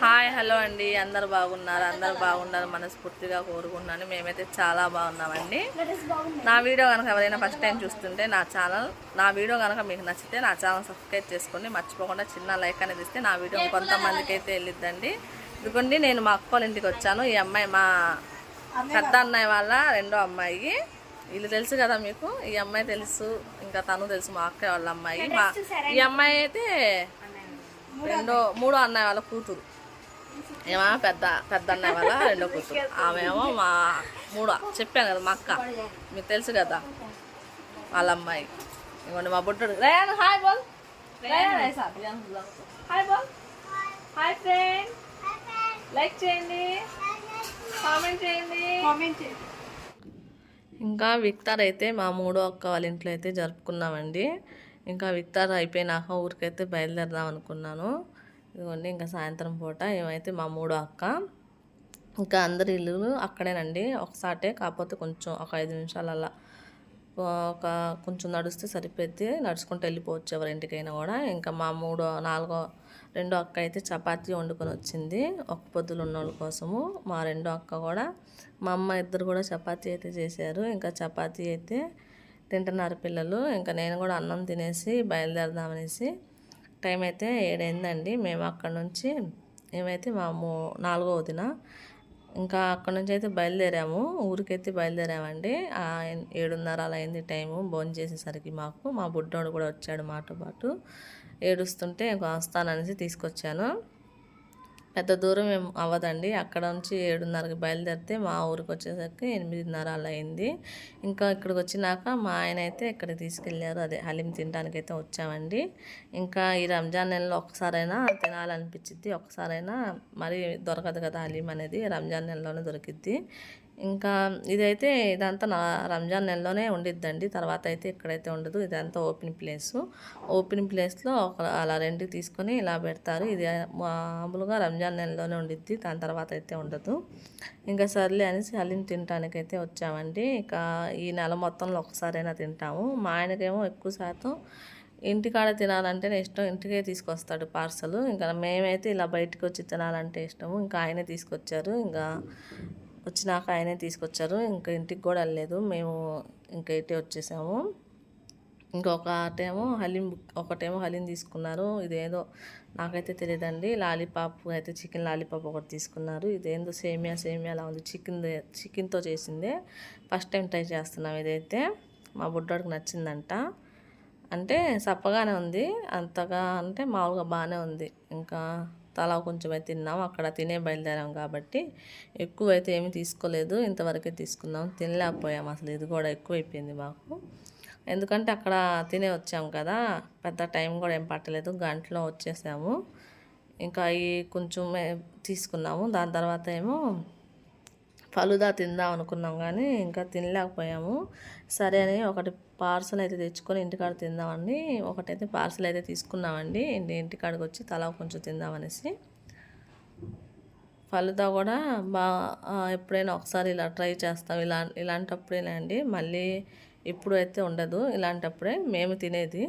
Hi hello అండి, అందరు బాగున్నారు మనస్ఫూర్తిగా కోరుకుంటున్నాను. మేమైతే చాలా బాగున్నామండి. నా వీడియో కనుక ఎవరైనా ఫస్ట్ టైం చూస్తుంటే నా వీడియో కనుక మీకు నచ్చితే నా ఛానల్ సబ్స్క్రైబ్ చేసుకోండి. మర్చిపోకుండా చిన్న లైక్ అనేది ఇస్తే నా వీడియో కొంతమందికి అయితే వెళ్ళిద్దండి. ఇదిగోండి, నేను మా అక్క వాళ్ళ ఇంటికి వచ్చాను. ఈ అమ్మాయి మా పెద్ద అన్నయ్య వాళ్ళ రెండో అమ్మాయి. వీళ్ళు తెలుసు కదా మీకు, ఈ అమ్మాయి తెలుసు, ఇంకా తను తెలుసు, మా అక్క వాళ్ళ అమ్మాయి. ఈ అమ్మాయి అయితే మూడో అన్నయ్య వాళ్ళ కూతురు. ఏమో పెద్ద అన్నయ్య వాళ్ళ రెండో కూతురు. ఆమె ఏమో మా చెప్పాను కదా, మా అక్క, మీకు తెలుసు కదా వాళ్ళ అమ్మాయి. ఇవ్వండి మా బుడ్డడు. రేయన్ హాయ్ బోల్. హాయ్ బోల్. Hi friend. లైక్ చేయండి, కామెంట్ చేయండి. ఇంకా విక్తార్ అయితే మా మూడో అక్క వాళ్ళ ఇంట్లో అయితే జరుపుకున్నామండి. ఇంకా విక్తార్ అయిపోయినాక ఊరికైతే బయలుదేరదాం అనుకున్నాను. ఇదిగోండి, ఇంకా సాయంత్రం పూట ఏమైతే మా మూడో అక్క. ఇంకా అందరి ఇల్లు అక్కడేనండి, ఒకసాటే. కాకపోతే కొంచెం ఒక 5 నిమిషాలు అలా కొంచెం నడిస్తే సరిపోద్ది. నడుచుకుంటూ వెళ్ళిపోవచ్చు ఎవరింటికైనా కూడా. ఇంకా మా రెండో అక్క అయితే చపాతీ వండుకొని వచ్చింది, ఒక పొద్దులు ఉన్న వాళ్ళ కోసము. మా రెండో అక్క కూడా, మా అమ్మ ఇద్దరు కూడా చపాతీ అయితే చేశారు. ఇంకా చపాతీ అయితే తింటున్నారు పిల్లలు. ఇంకా నేను కూడా అన్నం తినేసి బయలుదేరదామనేసి. టైం అయితే 7 అయిందండి. మేము అక్కడ నుంచి ఏమైతే మా 4వ వదిన, ఇంకా అక్కడ నుంచి అయితే బయలుదేరాము. ఊరికైతే బయలుదేరామండి. 7:30 అలా అయింది టైము. భోజనం చేసేసరికి మా బుడ్డోడు కూడా వచ్చాడు మాతో పాటు. ఏడుస్తుంటే వస్తాననేసి తీసుకొచ్చాను. పెద్ద దూరం ఏం అవ్వదండి. అక్కడ నుంచి 7:30కి బయలుదేరితే మా ఊరికి వచ్చేసరికి 8:30 అలా అయింది. ఇంకా ఇక్కడికి వచ్చినాక మా ఆయన అయితే ఇక్కడికి తీసుకెళ్ళారు. అదే హలీం తినడానికి అయితే వచ్చామండి. ఇంకా ఈ రంజాన్ నెలలో ఒక్కసారైనా తినాలనిపించింది. ఒక్కసారైనా మరి దొరకదు కదా హలీం అనేది, రంజాన్ నెలలోనే దొరికిద్ది. ఇంకా ఇదంతా రంజాన్ నెలలోనే ఉండిద్దండి. తర్వాత అయితే ఇక్కడైతే ఉండదు. ఇదంతా ఓపెన్ ప్లేస్లో అలా రెండుకి తీసుకొని ఇలా పెడతారు. ఇది మామూలుగా రంజాన్ నెలలోనే ఉండిద్ది, దాని తర్వాత అయితే ఉండదు. ఇంకా సర్లే అనేసి హలీం తినడానికి అయితే వచ్చామండి. ఇక ఈ నెల మొత్తంలో ఒక్కసారైనా తింటాము. మా ఆయనకేమో ఎక్కువ శాతం ఇంటికాడ తినాలంటేనే ఇష్టం. ఇంటికే తీసుకొస్తాడు పార్సల్. ఇంకా మేమైతే ఇలా బయటకు వచ్చి తినాలంటే ఇష్టము. ఇంకా ఆయనే తీసుకొచ్చారు. ఇంకా వచ్చినాక ఆయనే తీసుకొచ్చారు. ఇంకా ఇంటికి కూడా వెళ్ళలేదు మేము, ఇంకా ఇటే వచ్చేసాము. ఒకటేమో హలీం తీసుకున్నారు. ఇదేదో నాకైతే తెలియదండి. లాలీపాప్ అయితే చికెన్ లాలీపాప్ ఒకటి తీసుకున్నారు. ఇదేందో సేమియా అలా ఉంది, చికెన్తో చేసిందే. ఫస్ట్ టైం ట్రై చేస్తున్నాం. ఇదైతే మా బుడ్డోడికి నచ్చిందంట. అంటే సప్పగానే ఉంది, అంతగా అంటే మామూలుగా బాగానే ఉంది. ఇంకా తలా కొంచెం అయితే తిన్నాం. అక్కడ తినే బయలుదేరాం కాబట్టి ఎక్కువైతే ఏమీ తీసుకోలేదు, ఇంతవరకే తీసుకున్నాం. తినలేకపోయాం అసలు. ఇది కూడా ఎక్కువైపోయింది మాకు. ఎందుకంటే అక్కడ తినే వచ్చాము కదా, పెద్ద టైం కూడా ఏం పట్టలేదు, గంటలో వచ్చేసాము. ఇంకా అవి కొంచెం తీసుకున్నాము. దాని తర్వాత ఏమో ఫలుదా తిందాం అనుకున్నాం, కానీ ఇంకా తినలేకపోయాము. సరే అని ఒకటి పార్సల్ అయితే తెచ్చుకొని ఇంటికాడ తిందామని ఒకటైతే పార్సల్ అయితే తీసుకున్నామండి. ఇంటికాడికి వచ్చి తలా కొంచెం తిందామనేసి. ఫలుదా కూడా ఎప్పుడైనా ఒకసారి ఇలా ట్రై చేస్తాం. ఇలాంటప్పుడేనా అండి, మళ్ళీ ఇప్పుడు అయితే ఉండదు. ఇలాంటప్పుడే మేము తినేది.